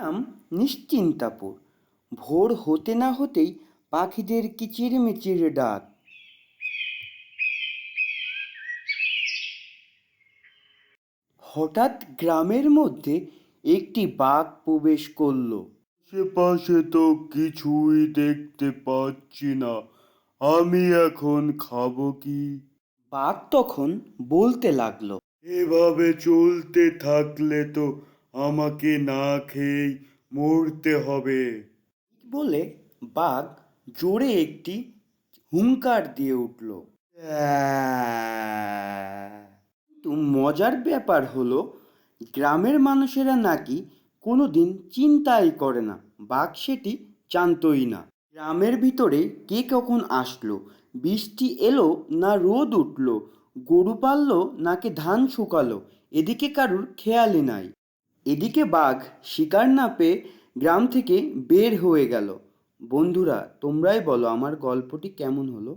নাম নিশ্চিন্তাপুর। ভোর হতে না হতেই পাখিদের কিচিরমিচির ডাক। হঠাৎ গ্রামের মধ্যে একটি বাঘ প্রবেশ করলো। আশেপাশে তো কিছুই দেখতে পাচ্ছি না, আমি এখন খাবো কি? বাঘ তখন বলতে লাগলো, এভাবে চলতে থাকলে তো আমাকে না খেয়েই মরতে হবে। বলে বাঘ জোরে একটি হুংকার দিয়ে উঠল। কিন্তু মজার ব্যাপার হলো, গ্রামের মানুষেরা নাকি কোনোদিন চিন্তাই করে না, বাঘ সেটি জানতোই না। গ্রামের ভিতরে কে কখন আসলো, বৃষ্টি এলো না রোদ উঠলো, গরু পাললো নাকি ধান শুকালো, এদিকে কারুর খেয়ালই নাই। এদিকে বাঘ শিকার না পেয়ে গ্রাম থেকে বের হয়ে গেল। বন্ধুরা, তোমরাই বলো আমার গল্পটি কেমন হলো?